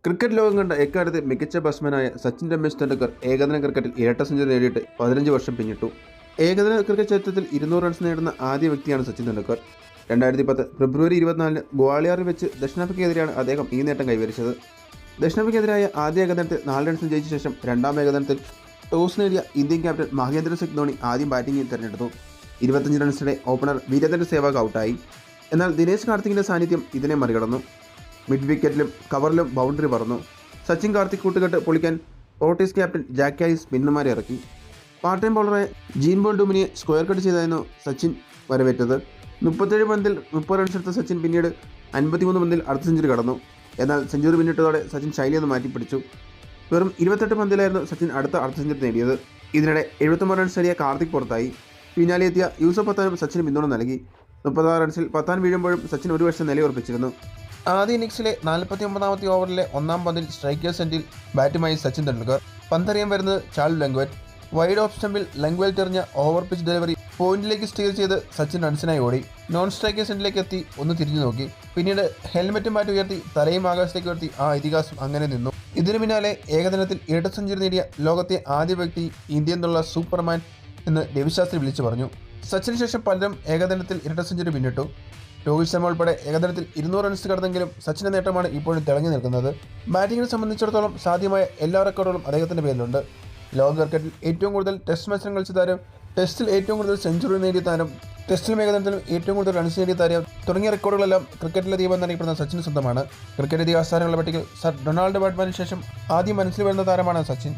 Cricket ലോകം കണ്ട എക്കാലത്തെ മികച്ച ബാറ്റ്സ്മാനായ സച്ചിൻ രമേശ് തെണ്ടുൽക്കർ ഏകദിന ക്രിക്കറ്റിൽ ഇരട്ട സെഞ്ചുറി നേടിയിട്ട് 15 വർഷം പിന്നിട്ടു. ഏകദിന ക്രിക്കറ്റ് ചരിത്രത്തിൽ 200 റൺസ് നേടുന്ന ആദ്യ വ്യക്തിയാണ് സച്ചിൻ തെണ്ടുൽക്കർ. 2010 ഫെബ്രുവരി 24 ഗ്വാളിയറിൽ വെച്ച് ദക്ഷിണാഫ്രിക്കയ്ക്കെതിരെയാണ് അദ്ദേഹം ഈ നേട്ടം കൈവരിച്ചത്. ദക്ഷിണാഫ്രിക്കയ്ക്കെതിരായ ആദ്യ ഏകദിനത്തിൽ 4 റൺസിന് ജയിച്ച ശേഷം രണ്ടാം ഏകദിനത്തിൽ ടോസ് നേടിയ ഇന്ത്യൻ ക്യാപ്റ്റൻ മഹേന്ദ്ര സിംഗ് ധോണി ആദ്യം ബാറ്റിംഗിൽ തിരഞ്ഞെടുത്തു. 25 റൺസിടെ ഓപ്പണർ വീരേന്ദ്ര സേവാഗ് ഔട്ടായി. എന്നാൽ ദിനേശ് കാർത്തിക്കിൻ്റെ സാന്നിധ്യം ഇതിനെ മറികടന്നു. മിഡ് വിക്കറ്റിലും കവറിലും ബൗണ്ടറി പറന്നു. സച്ചിൻ കാർത്തിക് കൂട്ടുകെട്ട് പൊളിക്കാൻ ഓട്ടീസ് ക്യാപ്റ്റൻ ജാക്ക് ഹാരിസ് സ്പിന്നർമാരെ ഇറക്കി. പാർട്ട് ടൈം ബൗളറായ ജീൻ ബോൾ ഡുമിനിയെ സ്ക്വയർ കട്ട് ചെയ്തായിരുന്നു സച്ചിൻ വരവേറ്റത്. 37 പന്തിൽ 30 റൺസ് എടുത്ത സച്ചിൻ പിന്നീട് 53 പന്തിൽ അർദ്ധ സെഞ്ചുറി കടന്നു. എന്നാൽ സെഞ്ചുറി പിന്നിട്ടതോടെ സച്ചിൻ ശൈലിയൊന്ന് മാറ്റിപ്പിടിച്ചു. വെറും 28 പന്തിലായിരുന്നു സച്ചിൻ അടുത്ത അർദ്ധ സെഞ്ചുറി നേടിയത്. ഇതിനിടെ 79 റൺസ് നേടിയ കാർത്തിക് പുറത്തായി. പിന്നാലെ എത്തിയ യൂസഫ് പത്താനും സച്ചിന് പിന്തുണ നൽകി. 36 റൺസിൽ പത്താൻ വീഴുമ്പോഴും സച്ചിൻ ഒരു വർഷം നിലയുറപ്പിച്ചിരുന്നു. ആദ്യ ഇന്നിംഗ്സിലെ 49ാമത്തെ ഓവറിലെ ഒന്നാം പന്തിൽ സ്ട്രൈക്കേഴ്സ് എൻഡിൽ ബാറ്റുമായി സച്ചിൻ തെണ്ടുൽക്കർ. പന്തറിയാൻ വരുന്നത് ചാൾസ് ലെങ്വെറ്റ്. വൈഡ് ഓഫ് സ്റ്റമ്പിൽ ലെങ്വെറ്റ് എറിഞ്ഞ ഓവർ പിച്ച് ഡെലിവറി പോയിന്റിലേക്ക് സ്റ്റീർ ചെയ്ത് സച്ചിൻ റൺസിനായി ഓടി. നോൺ സ്ട്രൈക്കേഴ്സ് എൻഡിലേക്ക് എത്തി ഒന്ന് തിരിഞ്ഞു നോക്കി. പിന്നീട് ഹെൽമെറ്റും ബാറ്റ് ഉയർത്തി തലയും ആകാശത്തേക്ക് ഉയർത്തി ആ ഇതിഹാസം അങ്ങനെ നിന്നു. ഇതിനു പിന്നാലെ ഏകദിനത്തിൽ ഇരട്ട സെഞ്ചുറി നേടിയ ലോകത്തെ ആദ്യ വ്യക്തി ഇന്ത്യ എന്നുള്ള സൂപ്പർമാൻ എന്ന് രവിശാസ്ത്രി വിളിച്ചു പറഞ്ഞു. സച്ചിന് ശേഷം പലരും ഏകദിനത്തിൽ ഇരട്ട സെഞ്ചുറി പിന്നിട്ടു. രോഹിത് ശർമ്മ ഉൾപ്പെടെ ഏകദിനത്തിൽ 200 റൺസ് കടന്നെങ്കിലും സച്ചിൻ്റെ നേട്ടമാണ് ഇപ്പോഴും തിളങ്ങി നിൽക്കുന്നത്. ബാറ്റിങ്ങിനെ സംബന്ധിച്ചിടത്തോളം സാധ്യമായ എല്ലാ റെക്കോർഡുകളും അദ്ദേഹത്തിൻ്റെ പേരിലുണ്ട്. ലോക ക്രിക്കറ്റിൽ ഏറ്റവും കൂടുതൽ ടെസ്റ്റ് മത്സരങ്ങൾ കളിച്ച താരം, ടെസ്റ്റിൽ ഏറ്റവും കൂടുതൽ സെഞ്ചുറി നേടിയ താരം, ടെസ്റ്റിലും ഏകദിനത്തിലും ഏറ്റവും കൂടുതൽ റൺസ് നേടിയ താരം തുടങ്ങിയ റെക്കോർഡുകളെല്ലാം ക്രിക്കറ്റിലെ ദീപം എന്നറിയപ്പെടുന്ന സച്ചിന് സ്വന്തമാണ്. ക്രിക്കറ്റ് ഇതിഹാസ താരങ്ങളുടെ പട്ടികയിൽ സർ ഡൊണാൾഡ് ബ്രാഡ്മാന് ശേഷം ആദ്യം മനസ്സിൽ വരുന്ന താരമാണ് സച്ചിൻ.